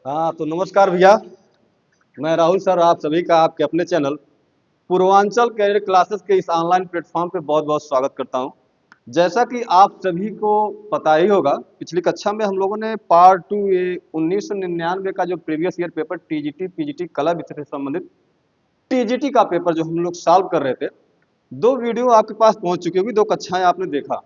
हाँ तो नमस्कार भैया। मैं राहुल सर आप सभी का आपके अपने चैनल पूर्वांचल कैरियर क्लासेस के इस ऑनलाइन प्लेटफॉर्म पे बहुत बहुत स्वागत करता हूँ। जैसा कि आप सभी को पता ही होगा, पिछली कक्षा में हम लोगों ने पार्ट 2 ये 1999 का जो previous year paper TGT PGT कला विषय से संबंधित टीजीटी का पेपर जो हम लोग सॉल्व कर रहे थे, दो वीडियो आपके पास पहुंच चुकी होगी, दो कक्षाएं आपने देखा।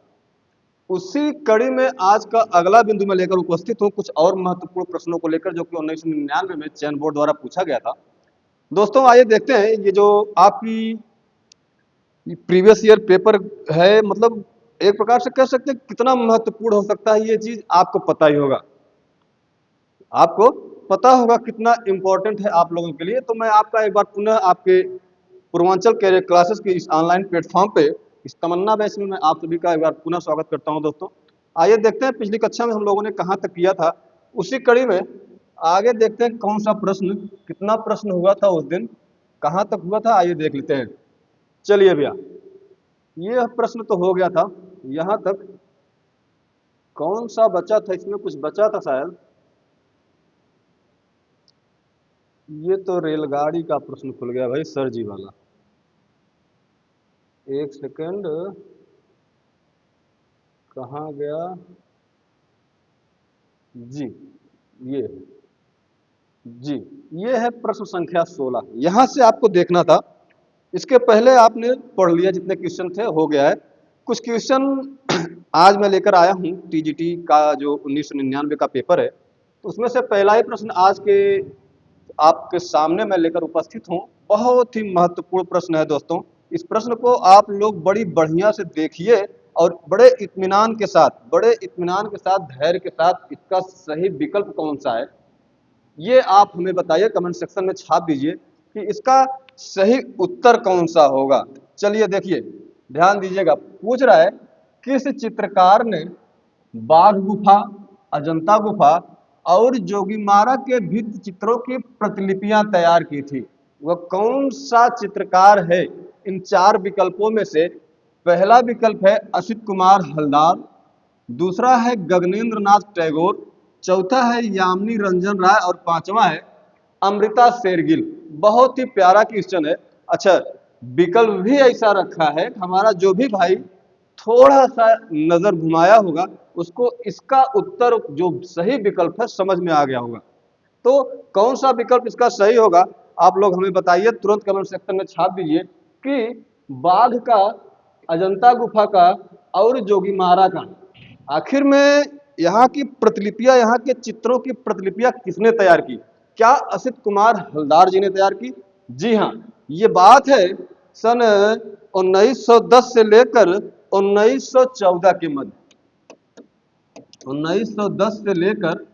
उसी कड़ी में आज का अगला बिंदु में लेकर उपस्थित हूँ कुछ और महत्वपूर्ण प्रश्नों को लेकर, जो कि 1999 में चयन बोर्ड द्वारा पूछा गया था। दोस्तों आइए देखते हैं ये जो आपकी प्रीवियस ईयर पेपर है, मतलब एक प्रकार से कह सकते हैं कितना महत्वपूर्ण हो सकता है, ये चीज आपको पता ही होगा। आपको पता होगा कितना इम्पोर्टेंट है आप लोगों के लिए। तो मैं आपका एक बार पुनः आपके पूर्वांचल कैरियर क्लासेस के इस ऑनलाइन प्लेटफॉर्म पे इस तमन्ना बैच में मैं आप सभी का एक बार पुनः स्वागत करता हूं। दोस्तों आइए देखते हैं पिछली कक्षा में हम लोगों ने कहाँ तक किया था, उसी कड़ी में आगे देखते हैं कौन सा प्रश्न, कितना प्रश्न हुआ था उस दिन, कहाँ तक हुआ था, आइए देख लेते हैं। चलिए भैया, ये प्रश्न तो हो गया था यहाँ तक। कौन सा बचा था, इसमें कुछ बचा था शायद। ये तो रेलगाड़ी का प्रश्न खुल गया भाई, सर जी वाला। एक सेकंड, कहाँ गया। जी, ये है। जी, ये है प्रश्न संख्या 16। यहां से आपको देखना था, इसके पहले आपने पढ़ लिया, जितने क्वेश्चन थे हो गया है। कुछ क्वेश्चन आज मैं लेकर आया हूं, टीजीटी का जो 1999 का पेपर है, तो उसमें से पहला ही प्रश्न आज के आपके सामने मैं लेकर उपस्थित हूँ। बहुत ही महत्वपूर्ण प्रश्न है दोस्तों। इस प्रश्न को आप लोग बड़ी बढ़िया से देखिए और बड़े इत्मीनान के साथ, धैर्य के साथ इसका सही विकल्प कौन सा है, ये आप हमें बताइए, कमेंट सेक्शन में छाप दीजिए कि इसका सही उत्तर कौन सा होगा। चलिए देखिए, ध्यान दीजिएगा। पूछ रहा है किस चित्रकार ने बाघ गुफा, अजंता गुफा और जोगीमारा के भित्ति चित्रों की प्रतिलिपियां तैयार की थी। वह कौन सा चित्रकार है। इन चार विकल्पों में से पहला विकल्प है असित कुमार हलदार, दूसरा है गगनेंद्र नाथ टैगोर, चौथा है यामिनी रंजन राय और पांचवा है अमृता शेरगिल। बहुत ही प्यारा क्वेश्चन है। अच्छा, विकल्प भी ऐसा रखा है, हमारा जो भी भाई थोड़ा सा नजर घुमाया होगा उसको इसका उत्तर जो सही विकल्प है समझ में आ गया होगा। तो कौन सा विकल्प इसका सही होगा, आप लोग हमें बताइए, तुरंत कमेंट सेक्शन में छाप दीजिए कि बाघ का, अजंता गुफा का और जोगीमारा का आखिर में यहाँ की प्रतिलिपियां, यहाँ के चित्रों की प्रतिलिपियां किसने तैयार की। क्या असित कुमार हलदार जी ने तैयार की। जी हाँ, ये बात है सन 1910 से लेकर 1914 के मध्य, 1910 से लेकर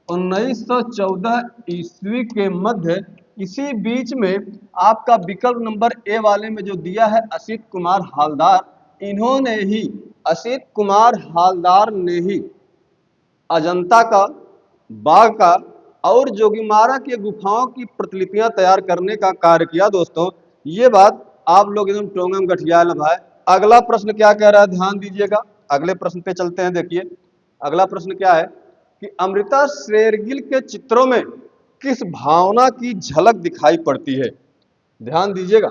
1914 ईस्वी के मध्य, इसी बीच में आपका विकल्प नंबर ए वाले में जो दिया है असित कुमार हालदार, इन्होंने ही, असित कुमार हालदार ने ही अजंता का, बाघ का और जोगीमारा की गुफाओं की प्रतिलिपियां तैयार करने का कार्य किया। दोस्तों ये बात आप लोग एकदम टोंगम गठिया न भाई। अगला प्रश्न क्या कह रहा है, ध्यान दीजिएगा। अगले प्रश्न पे चलते हैं। देखिए अगला प्रश्न क्या है कि अमृता शेरगिल के चित्रों में किस भावना की झलक दिखाई पड़ती है। ध्यान दीजिएगा,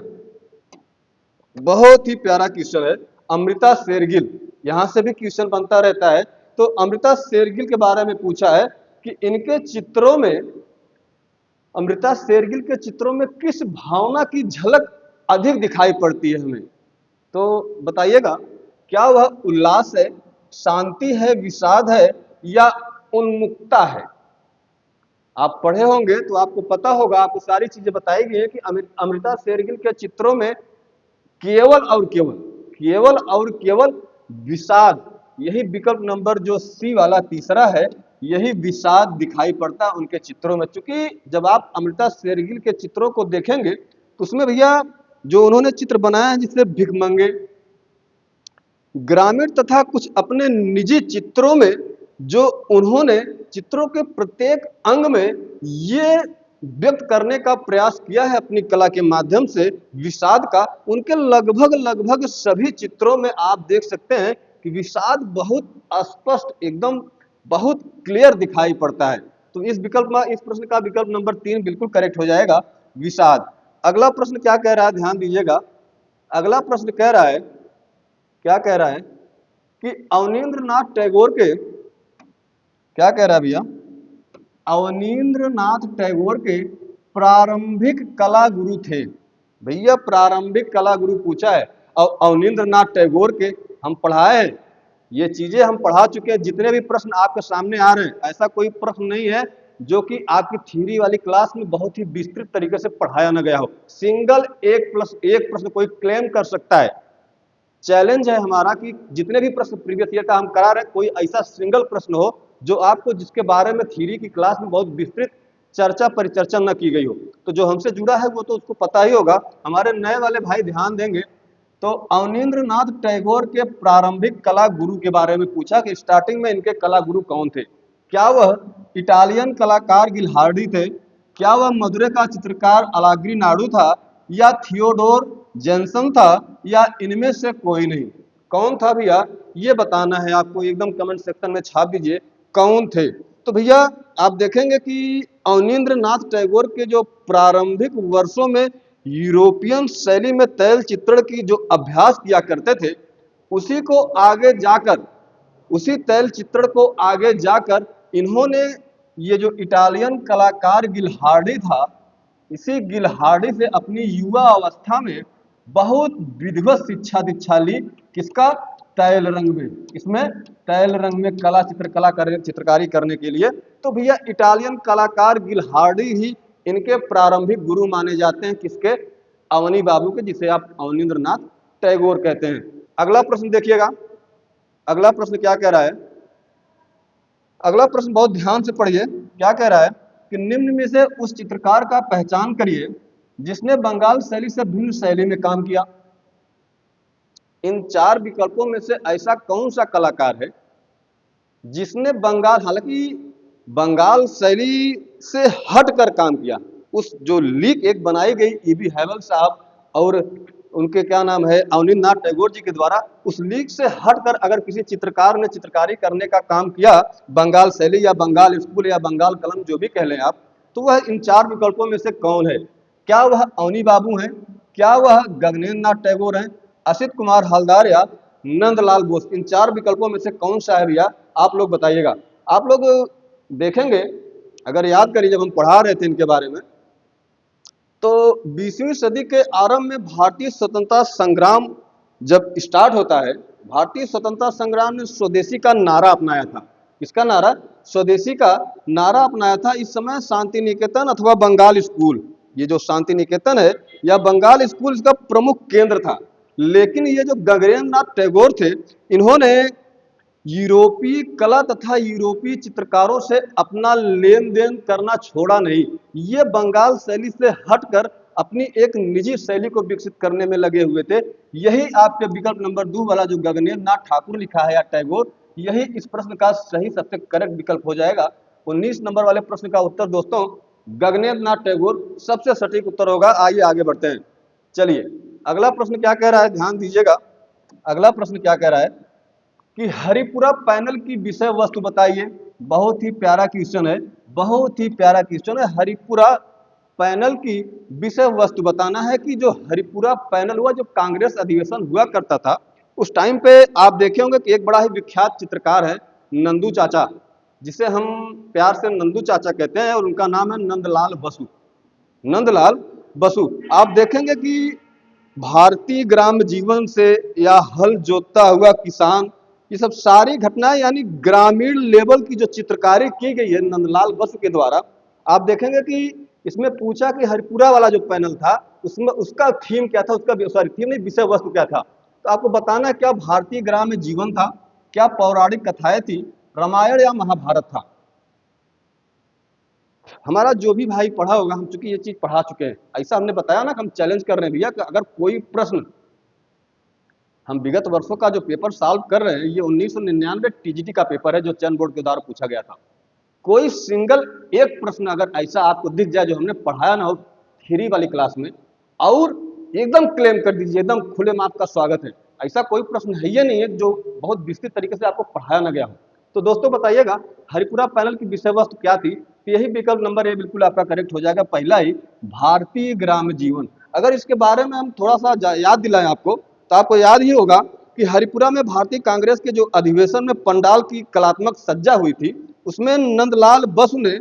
बहुत ही प्यारा क्वेश्चन है। अमृता शेरगिल, यहां से भी क्वेश्चन बनता रहता है। तो अमृता शेरगिल के बारे में पूछा है कि इनके चित्रों में, अमृता शेरगिल के चित्रों में किस भावना की झलक अधिक दिखाई पड़ती है हमें। तो बताइएगा, क्या वह उल्लास है, शांति है, विषाद है या उन्मुक्ता है। आप पढ़े होंगे तो आपको पता होगा, आपको सारी चीजें बताई गई है कि अमृता शेरगिल के चित्रों में केवल और केवल, केवल और केवल विषाद, यही विकल्प नंबर जो सी वाला तीसरा है, यही विषाद दिखाई पड़ता है उनके चित्रों में। क्योंकि जब आप अमृता शेरगिल के चित्रों को देखेंगे तो उसमें भैया जो उन्होंने चित्र बनाया है, जिससे भिखमंगे, ग्रामीण तथा कुछ अपने निजी चित्रों में, जो उन्होंने चित्रों के प्रत्येक अंग में ये व्यक्त करने का प्रयास किया है अपनी कला के माध्यम से विषाद का, उनके लगभग लगभग सभी चित्रों में आप देख सकते हैं कि विषाद बहुत स्पष्ट, एकदम बहुत क्लियर दिखाई पड़ता है। तो इस विकल्प में, इस प्रश्न का विकल्प नंबर 3 बिल्कुल करेक्ट हो जाएगा, विषाद। अगला प्रश्न क्या कह रहा है, ध्यान दीजिएगा। अगला प्रश्न कह रहा है, क्या कह रहा है कि अवनींद्रनाथ टैगोर के, क्या कह रहा है भैया, अवनींद्रनाथ टैगोर के प्रारंभिक कला गुरु थे। भैया प्रारंभिक कला गुरु पूछा है और अवनींद्रनाथ टैगोर के हम पढ़ाए हैं, ये चीजें हम पढ़ा चुके हैं। जितने भी प्रश्न आपके सामने आ रहे हैं, ऐसा कोई प्रश्न नहीं है जो कि आपकी थ्योरी वाली क्लास में बहुत ही विस्तृत तरीके से पढ़ाया न गया हो। सिंगल 1+1 प्रश्न कोई क्लेम कर सकता है। चैलेंज है हमारा कि जितने भी प्रश्न प्रीवियस ईयर का हम करा रहे हैं, कोई ऐसा सिंगल प्रश्न हो जो आपको, जिसके बारे में थ्योरी की क्लास में बहुत विस्तृत चर्चा परिचर्चा न की गई हो। तो जो हमसे जुड़ा है वो तो उसको पता ही होगा। हमारे नए वाले भाई ध्यान देंगे। तो अवनींद्रनाथ टैगोर के प्रारंभिक कला गुरु के बारे में पूछा कि स्टार्टिंग में इनके कला गुरु कौन थे। क्या वह इटालियन कलाकार गिल्हार्डी थे, क्या वह मदुरै का चित्रकार अलाग्री नाडू था, या थियोडोर जेनसन था, या इनमें से कोई नहीं। कौन था भैया, ये बताना है आपको, एकदम कमेंट सेक्शन में छाप दीजिए कौन थे। तो भैया आप देखेंगे कि अवनींद्रनाथ टैगोर के जो प्रारंभिक वर्षों में यूरोपियन शैली में तैल चित्रण की जो अभ्यास किया करते थे, उसी को आगे जाकर, उसी तैल चित्रण को आगे जाकर इन्होंने, ये जो इटालियन कलाकार गिल्हार्डी था, इसी गिल्हार्डी से अपनी युवा अवस्था में बहुत विधिवत शिक्षा दीक्षा ली। किसका, तैल रंग में, इसमें तैल रंग में कला चित्रकारी करने के लिए। तो भैया इटालियन कलाकार गिल्हार्डी ही इनके प्रारंभिक गुरु माने जाते हैं। किसके, अवनी बाबू के, जिसे आप अवनींद्रनाथ टैगोर कहते हैं। अगला प्रश्न देखिएगा, अगला प्रश्न क्या कह रहा है। अगला प्रश्न बहुत ध्यान से पढ़िए, क्या कह रहा है कि निम्न में से उस चित्रकार का पहचान करिए जिसने बंगाल शैली से भिन्न शैली में काम किया। इन 4 विकल्पों में से ऐसा कौन सा कलाकार है जिसने बंगाल, हालांकि बंगाल शैली से हटकर काम किया। उस जो लीक एक बनाई गई ईबी हैवल साहब और उनके क्या नाम है, अवनींद्रनाथ टैगोर जी के द्वारा, उस लीक से हटकर अगर किसी चित्रकार ने चित्रकारी करने का काम किया, बंगाल शैली या बंगाल स्कूल या बंगाल कलम जो भी कह लें आप, तो वह इन 4 विकल्पों में से कौन है। क्या वह अवनी बाबू हैं, क्या वह गगनेंद्र नाथ टैगोर हैं, असित कुमार हलदार, या नंदलाल बोस। इन 4 विकल्पों में से कौन सा है भैया, आप लोग बताइएगा। आप लोग देखेंगे, अगर याद करिए, जब हम पढ़ा रहे थे इनके बारे में, तो 20वीं सदी के आरंभ में भारतीय स्वतंत्रता संग्राम जब स्टार्ट होता है, भारतीय स्वतंत्रता संग्राम ने स्वदेशी का नारा अपनाया था। किसका नारा, स्वदेशी का नारा अपनाया था। इस समय शांति निकेतन अथवा बंगाल स्कूल, ये जो शांति निकेतन है या बंगाल स्कूल, इसका प्रमुख केंद्र था। लेकिन ये जो गगनेंद्र नाथ टैगोर थे, इन्होंने यूरोपीय कला तथा यूरोपीय चित्रकारों से अपना लेन देन करना छोड़ा नहीं। ये बंगाल शैली से हटकर अपनी एक निजी शैली को विकसित करने में लगे हुए थे। यही आपके विकल्प नंबर 2 वाला जो गगनेंद्र नाथ ठाकुर लिखा है या टैगोर, यही इस प्रश्न का सही सबसे करेक्ट विकल्प हो जाएगा। 19 नंबर वाले प्रश्न का उत्तर दोस्तों गगनेंद्र नाथ टैगोर सबसे सटीक उत्तर होगा। आइए आगे बढ़ते हैं। चलिए अगला प्रश्न क्या कह रहा है, ध्यान दीजिएगा। अगला प्रश्न क्या कह रहा है कि हरिपुरा पैनल की विषय वस्तु बताइए। बहुत ही प्यारा क्वेश्चन है, बहुत ही प्यारा क्वेश्चन है। हरिपुरा पैनल की विषय वस्तु बताना है कि जो हरिपुरा पैनल हुआ, जो कांग्रेस अधिवेशन हुआ करता था उस टाइम पे, आप देखे होंगे कि एक बड़ा ही विख्यात चित्रकार है नंदू चाचा, जिसे हम प्यार से नंदू चाचा कहते हैं, और उनका नाम है नंदलाल बसु। नंदलाल बसु, आप देखेंगे कि भारतीय ग्राम जीवन से या हल जोतता हुआ किसान, ये सब सारी घटनाएं यानी ग्रामीण लेवल की जो चित्रकारी की गई है नंदलाल बसु के द्वारा, आप देखेंगे कि इसमें पूछा कि हरिपुरा वाला जो पैनल था उसमें उसका थीम क्या था, उसका सॉरी थीम नहीं, विषय वस्तु क्या था। तो आपको बताना है क्या भारतीय ग्राम जीवन था, क्या पौराणिक कथाएं थी, रामायण या महाभारत था। हमारा जो भी भाई पढ़ा होगा, हम चूंकि ये चीज पढ़ा चुके हैं, ऐसा हमने बताया ना कि हम चैलेंज कर रहे हैं भैया कि अगर कोई प्रश्न, हम विगत वर्षों का जो पेपर सॉल्व कर रहे हैं, ये 1999 टीजीटी का पेपर है जो चयन बोर्ड के द्वारा पूछा गया था। कोई सिंगल एक प्रश्न अगर ऐसा आपको दिख जाए जो हमने पढ़ाया ना हो थ्योरी वाली क्लास में, और एकदम क्लेम कर दीजिए, एकदम खुले में आपका स्वागत है। ऐसा कोई प्रश्न है ही नहीं है जो बहुत विस्तृत तरीके से आपको पढ़ाया ना गया हो। तो दोस्तों बताइएगा हरिपुरा पैनल की विषय वस्तु क्या थी। तो यही विकल्प नंबर ए बिल्कुल आपका करेक्ट हो जाएगा, पहला ही भारतीय ग्राम जीवन। अगर इसके बारे में हम थोड़ा सा याद दिलाएं आपको, तो आपको याद ही होगा कि हरिपुरा में भारतीय कांग्रेस के जो अधिवेशन में पंडाल की कलात्मक सज्जा हुई थी, उसमें नंदलाल बसु ने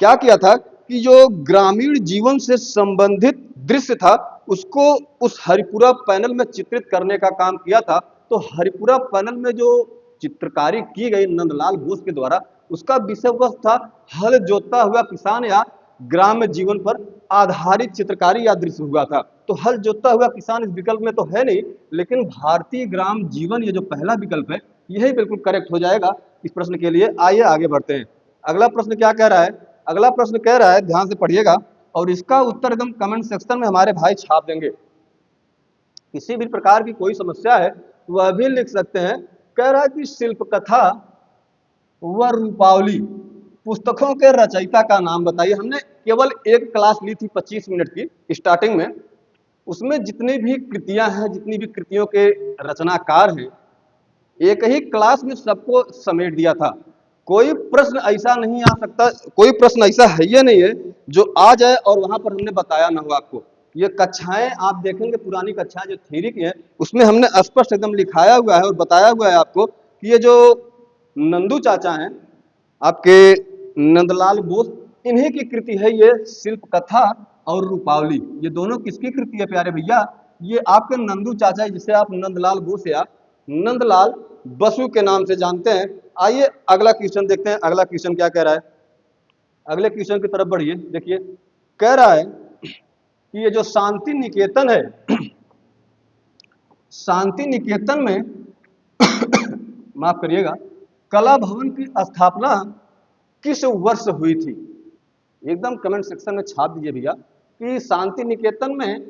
क्या किया था कि जो ग्रामीण जीवन से संबंधित दृश्य था उसको उस हरिपुरा पैनल में चित्रित करने का काम किया था। तो हरिपुरा पैनल में जो चित्रकारी की गई नंदलाल बोस के द्वारा, उसका विषय वस्तु था हल जोतता हुआ किसान या ग्राम्य जीवन पर आधारित चित्रकारी या दृश्य हुआ था। तो हल जोतता हुआ किसान इस विकल्प में तो है नहीं, लेकिन भारतीय ग्राम जीवन ये जो पहला विकल्प है यही बिल्कुल करेक्ट हो जाएगा इस प्रश्न के लिए। आइए आगे बढ़ते हैं। अगला प्रश्न क्या कह रहा है? अगला प्रश्न कह रहा है, ध्यान से पढ़िएगा और इसका उत्तर एकदम कमेंट सेक्शन में हमारे भाई छाप देंगे। किसी भी प्रकार की कोई समस्या है वह भी लिख सकते हैं। कह रहा है कि शिल्प कथा व रूपावली पुस्तकों के रचयिता का नाम बताइए। हमने केवल एक क्लास ली थी 25 मिनट की स्टार्टिंग में, उसमें जितनी भी कृतियां हैं, जितनी भी कृतियों के रचनाकार हैं, एक ही क्लास में सबको समेट दिया था। कोई प्रश्न ऐसा नहीं आ सकता, कोई प्रश्न ऐसा है या नहीं है जो आ जाए और वहां पर हमने बताया ना हो आपको। ये कक्षाएं आप देखेंगे, पुरानी कक्षाएं जो थ्योरी की हैं, उसमें हमने स्पष्ट एकदम लिखाया हुआ है और बताया हुआ है आपको कि ये जो नंदू चाचा हैं आपके, नंदलाल बोस, इन्हीं की कृति है ये शिल्प कथा और रूपावली। ये दोनों किसकी कृति है प्यारे भैया? ये आपके नंदू चाचा है, जिसे आप नंदलाल बोस या नंदलाल बसु के नाम से जानते हैं। आइए अगला क्वेश्चन देखते हैं। अगला क्वेश्चन क्या कह रहा है? अगले क्वेश्चन की तरफ बढ़िए। देखिए, कह रहा है कि ये जो शांति निकेतन है, शांति निकेतन में माफ करिएगा, कला भवन की स्थापना किस वर्ष हुई थी? एकदम कमेंट सेक्शन में छाप दीजिए भैया कि शांति निकेतन में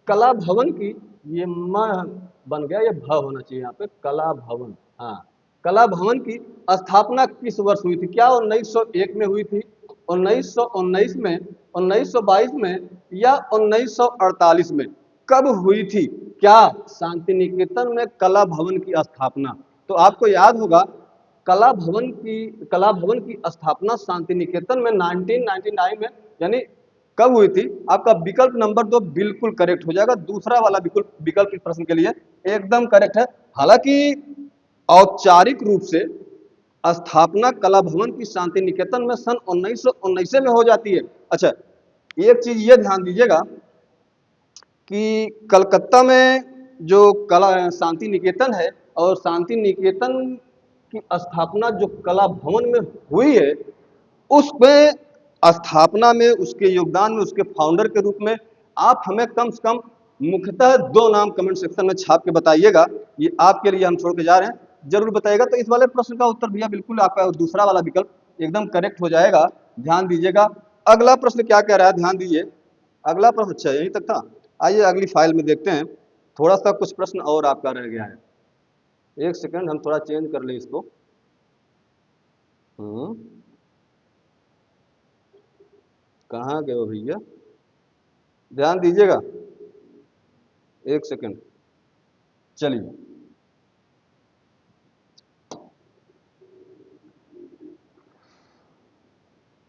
कला भवन की, ये म बन गया, ये भ होना चाहिए यहाँ पे, कला भवन, हाँ, कला भवन की स्थापना किस वर्ष हुई थी? क्या 1901 में हुई थी, 1919 में, 1922 में या 1948 में? कब हुई थी क्या शांति निकेतन में कला भवन की स्थापना? तो आपको याद होगा कला भवन की स्थापना शांति निकेतन में 1999 में, यानी कब हुई थी? आपका विकल्प नंबर 2 बिल्कुल करेक्ट हो जाएगा। दूसरा वाला विकल्प इस प्रश्न के लिए एकदम करेक्ट है। हालांकि औपचारिक रूप से स्थापना कला भवन की शांति निकेतन में सन 1919 में हो जाती है। अच्छा, एक चीज ये ध्यान दीजिएगा कि कलकत्ता में जो कला शांति निकेतन है और शांति निकेतन की स्थापना जो कला भवन में हुई है, उसमें स्थापना में, उसके योगदान में, उसके फाउंडर के रूप में आप हमें कम से कम मुख्यतः 2 नाम कमेंट सेक्शन में छाप के बताइएगा। ये आपके लिए हम छोड़ के जा रहे हैं, जरूर बताइएगा। तो इस वाले प्रश्न का उत्तर भैया बिल्कुल आपका दूसरा वाला विकल्प एकदम करेक्ट हो जाएगा। ध्यान दीजिएगा। अगला प्रश्न क्या कह रहा है, ध्यान दीजिए। अगला प्रश्न, अच्छा यहीं तक था, आइए अगली फाइल में देखते हैं। थोड़ा सा कुछ प्रश्न और आपका रह गया है। एक सेकंड, हम थोड़ा चेंज कर लें इसको। कहाँ गए हो भैया? ध्यान दीजिएगा, एक सेकंड। चलिए,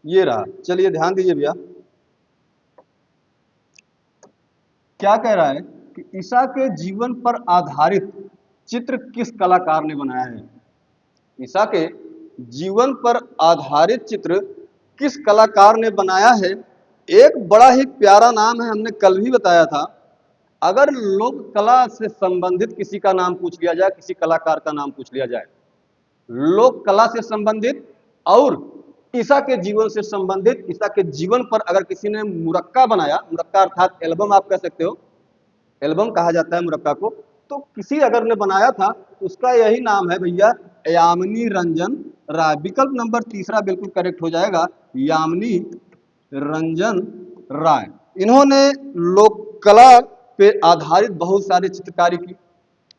ये रहा। चलिए ध्यान दीजिए भैया, क्या कह रहा है कि ईसा के जीवन पर आधारित चित्र किस कलाकार ने बनाया है? ईसा के जीवन पर आधारित चित्र किस कलाकार ने बनाया है? एक बड़ा ही प्यारा नाम है, हमने कल भी बताया था। अगर लोक कला से संबंधित किसी का नाम पूछ लिया जाए, किसी कलाकार का नाम पूछ लिया जाए, लोक कला से संबंधित और ईसा के जीवन से संबंधित, ईसा के जीवन पर अगर किसी ने मुरक्का बनाया, मुरक्का अर्थात एल्बम आप कह सकते हो, एल्बम कहा जाता है मुरक्का को, तो किसी अगर ने बनाया था तो उसका यही नाम है भैया, यामिनी रंजन राय। विकल्प नंबर तीसरा बिल्कुल करेक्ट हो जाएगा, यामिनी रंजन राय। इन्होंने लोक कला पे आधारित बहुत सारी चित्रकारी की।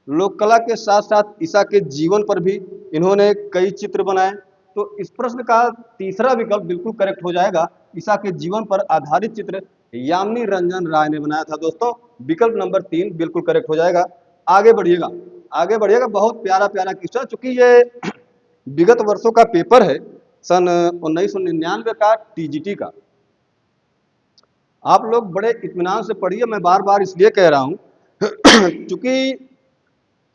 लोक कला के साथ साथ ईसा के जीवन पर भी इन्होंने कई चित्र बनाए। तो इस प्रश्न का तीसरा विकल्प बिल्कुल करेक्ट हो जाएगा, ईसा के जीवन पर आधारित चित्र यामिनी रंजन राय ने बनाया था। दोस्तों विकल्प नंबर 3 बिल्कुल करेक्ट हो जाएगा। आगे बढ़िएगा, आगे बढ़िएगा। बहुत प्यारा प्यारा क्वेश्चन, चूंकि ये विगत वर्षों का पेपर है, सन 1999 का टीजीटी का। आप लोग बड़े इत्मीनान से पढ़िए, मैं बार बार इसलिए कह रहा हूं क्योंकि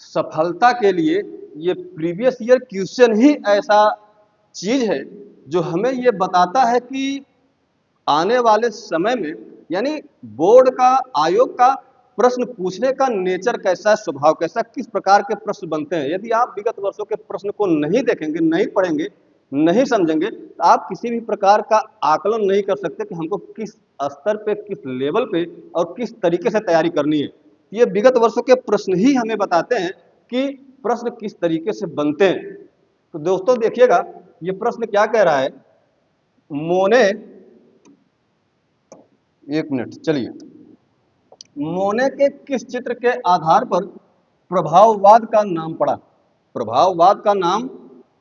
सफलता के लिए ये प्रीवियस ईयर क्वेश्चन ही ऐसा चीज है जो हमें ये बताता है कि आने वाले समय में, यानी बोर्ड का, आयोग का प्रश्न पूछने का नेचर कैसा है, स्वभाव कैसा, किस प्रकार के प्रश्न बनते हैं। यदि आप विगत वर्षों के प्रश्न को नहीं देखेंगे, नहीं पढ़ेंगे, नहीं समझेंगे, तो आप किसी भी प्रकार का आकलन नहीं कर सकते कि हमको किस स्तर पे, किस लेवल पे और किस तरीके से तैयारी करनी है। ये विगत वर्षों के प्रश्न ही हमें बताते हैं कि प्रश्न किस तरीके से बनते हैं। तो दोस्तों देखिएगा, ये प्रश्न क्या कह रहा है। मोने, एक मिनट चलिए, मोने के किस चित्र के आधार पर प्रभाववाद का नाम पड़ा। प्रभाववाद का नाम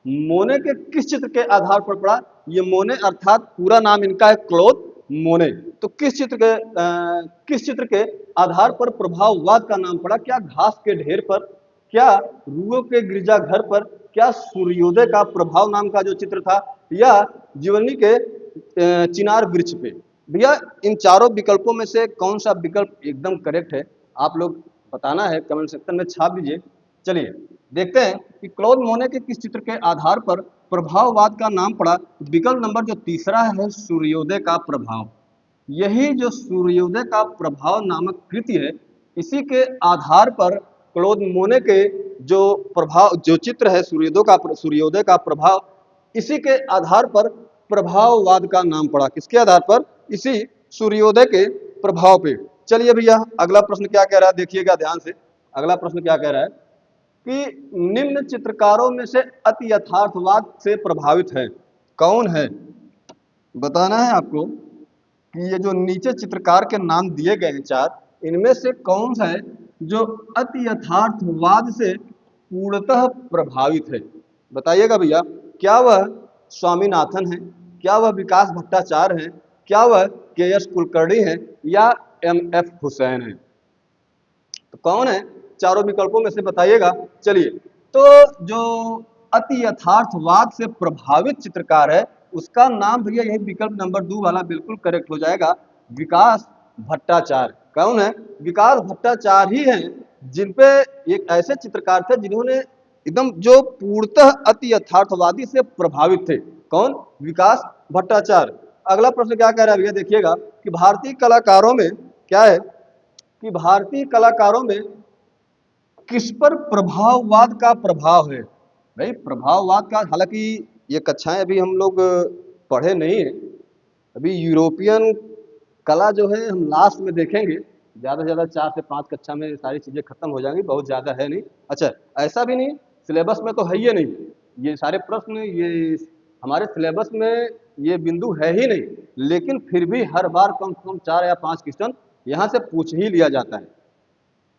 मोने के किस चित्र के आधार पर पड़ा। ये मोने अर्थात पूरा नाम इनका है क्लॉद मोने। तो किस चित्र के आधार पर प्रभाववाद का नाम पड़ा। क्या घास के ढेर पर, क्या रूओं के गिरजाघर पर, क्या सूर्योदय का प्रभाव नाम का जो चित्र था, या जीवनी के चिनार वृक्ष पे। भैया इन चारों विकल्पों में से कौन सा विकल्प एकदम करेक्ट है, आप लोग बताना है, कमेंट सेक्शन में छाप दीजिए। चलिए देखते हैं कि क्लॉद मोने के किस चित्र के आधार पर प्रभाववाद का नाम पड़ा। विकल्प नंबर जो तीसरा है सूर्योदय का प्रभाव। यही जो सूर्योदय का प्रभाव नामक कृति है, इसी के आधार पर क्लॉद मोने के जो प्रभाव, जो चित्र है सूर्योदय का प्रभाव, इसी के आधार पर प्रभाववाद का नाम पड़ा। किसके आधार पर, इसी सूर्योदय के प्रभाव पे। चलिए भैया अगला प्रश्न क्या कह रहा है, देखिएगा ध्यान से। अगला प्रश्न क्या कह रहा है कि निम्न चित्रकारों में से अति यथार्थवाद से प्रभावित है कौन है। बताना है आपको कि ये जो नीचे चित्रकार के नाम दिए गए हैं चार, इनमें से कौन सा है जो अति यथार्थवाद से पूर्णतः प्रभावित है। बताइएगा भैया, क्या वह स्वामीनाथन है, क्या वह विकास भट्टाचार्य है, क्या वह के.एस. कुलकर्णी है, या एम.एफ. हुसैन है। तो कौन है चारों विकल्पों में से बताइएगा। चलिए, तो जो अति यथार्थवाद से प्रभावित चित्रकार है उसका नाम भैया यही विकल्प नंबर 2 वाला बिल्कुल करेक्ट हो जाएगा, विकास भट्टाचार्य। कौन है, विकास भट्टाचार्य ही हैं जिनपे एक ऐसे चित्रकार थे जिन्होंने एकदम जो पूर्णतः अति यथार्थवादी से प्रभावित थे। कौन, विकास भट्टाचार्य। अगला प्रश्न क्या कह रहा है भैया, देखिएगा कि भारतीय कलाकारों में क्या है कि भारतीय कलाकारों में किस पर प्रभाववाद का प्रभाव है। भाई प्रभाववाद का, हालांकि ये कक्षाएं अभी हम लोग पढ़े नहीं है, अभी यूरोपियन कला जो है हम लास्ट में देखेंगे, ज़्यादा से ज़्यादा 4 से 5 कक्षा में सारी चीज़ें खत्म हो जाएंगी, बहुत ज़्यादा है नहीं। अच्छा ऐसा भी नहीं सिलेबस में तो है ही नहीं, ये सारे प्रश्न ये हमारे सिलेबस में ये बिंदु है ही नहीं, लेकिन फिर भी हर बार कम से कम 4 या 5 क्वेश्चन यहाँ से पूछ ही लिया जाता है।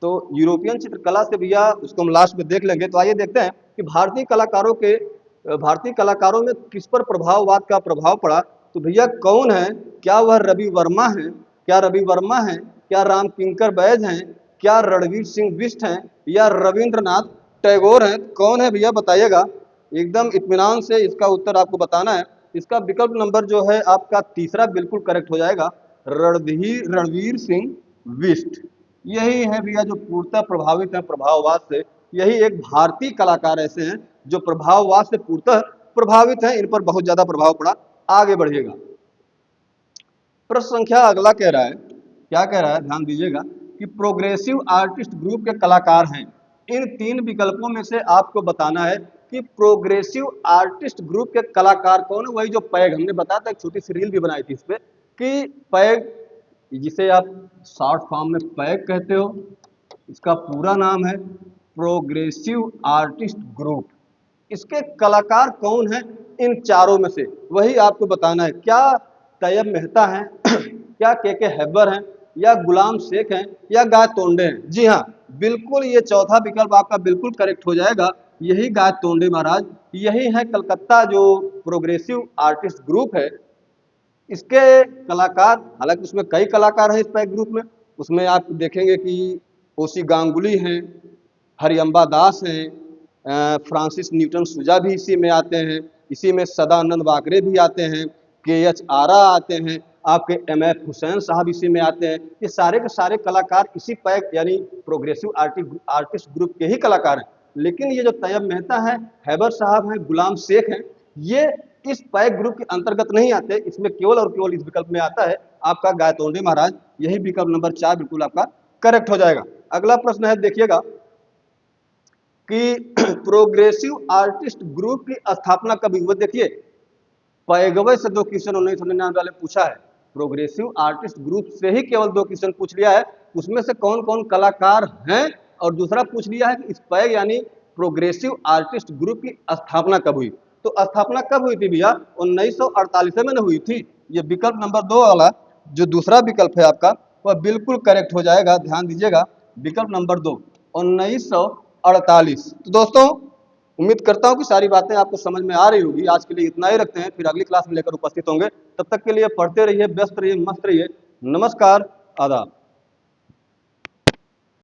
तो यूरोपियन चित्रकला से भैया उसको हम लास्ट में देख लेंगे। तो आइए देखते हैं कि भारतीय कलाकारों में किस पर प्रभाववाद का प्रभाव पड़ा। तो भैया कौन है, क्या वह रवि वर्मा है, क्या राम किंकर बैज हैं, क्या रणवीर सिंह बिष्ट हैं, या रविंद्रनाथ टैगोर हैं। कौन है भैया बताइएगा, एकदम इत्मीनान से इसका उत्तर आपको बताना है। इसका विकल्प नंबर जो है आपका तीसरा बिल्कुल करेक्ट हो जाएगा, रणवीर सिंह बिष्ट। यही है भैया जो पूर्णतः प्रभावित है प्रभाववाद से। यही एक भारतीय कलाकार ऐसे हैं जो प्रभाववाद से पूर्णतः प्रभावित हैं, इन पर बहुत ज्यादा प्रभाव पड़ा। आगे बढ़िएगा, प्रश्न संख्या अगला कह रहा है, क्या कह रहा है ध्यान दीजिएगा कि प्रोग्रेसिव आर्टिस्ट ग्रुप के कलाकार हैं। इन 3 विकल्पों में से आपको बताना है कि प्रोग्रेसिव आर्टिस्ट ग्रुप के कलाकार कौन है। वही जो पैग हमने बताया था, एक छोटी सी रील भी बनाई थी इस पे कि पैग, जिसे आप शॉर्ट फॉर्म में पैग कहते हो, इसका पूरा नाम है प्रोग्रेसिव आर्टिस्ट ग्रुप। इसके कलाकार कौन हैं इन चारों में से, वही आपको बताना है। क्या तैयब मेहता हैं, क्या के हैबर हैं, या गुलाम शेख हैं, या गाय तोंडे हैं। जी हाँ बिल्कुल, ये चौथा विकल्प आपका बिल्कुल करेक्ट हो जाएगा, यही गाय तोंडे महाराज, यही है कलकत्ता जो प्रोग्रेसिव आर्टिस्ट ग्रुप है। इसके कलाकार, हालांकि उसमें कई कलाकार हैं इस पैक ग्रुप में, उसमें आप देखेंगे कि ओसी गांगुली हैं, हरिअम्बा दास हैं, फ्रांसिस न्यूटन सुजा भी इसी में आते हैं, इसी में सदानंद वाकरे भी आते हैं, के.एच. आरा आते हैं, आपके एम.एफ. हुसैन साहब इसी में आते हैं। ये सारे के सारे कलाकार इसी पैक यानी प्रोग्रेसिव आर्टिस्ट ग्रुप के ही कलाकार हैं। लेकिन ये जो तैयब मेहता है, हैबर साहब हैं, गुलाम शेख हैं, ये इस पैक ग्रुप के अंतर्गत नहीं आते। इसमें केवल और केवल इस विकल्प में आता है आपका गायतोंडे महाराज। यही विकल्प नंबर 4 बिल्कुल आपका करेक्ट हो जाएगा। अगला प्रश्न है, देखिएगा कि प्रोग्रेसिव आर्टिस्ट ग्रुप की स्थापना कब हुई। देखिए पैगवे से 2 क्वेश्चन 1999 वाले पूछा है, प्रोग्रेसिव आर्टिस्ट ग्रुप से ही केवल 2 क्वेश्चन पूछ लिया है, उसमें से कौन कौन कलाकार हैं, और दूसरा पूछ लिया है कि इस पैग यानी प्रोग्रेसिव आर्टिस्ट ग्रुप की स्थापना कब हुई। तो स्थापना कब हुई थी भैया, 1948 में हुई थी। ये विकल्प नंबर 2 वाला जो दूसरा विकल्प है आपका वह बिल्कुल करेक्ट हो जाएगा। ध्यान दीजिएगा, विकल्प नंबर 2 1948। तो दोस्तों उम्मीद करता हूं कि सारी बातें आपको समझ में आ रही होगी। आज के लिए इतना ही रखते हैं, फिर अगली क्लास में लेकर उपस्थित होंगे। तब तक के लिए पढ़ते रहिए, व्यस्त रहिए, मस्त रहिए। नमस्कार, आदाब।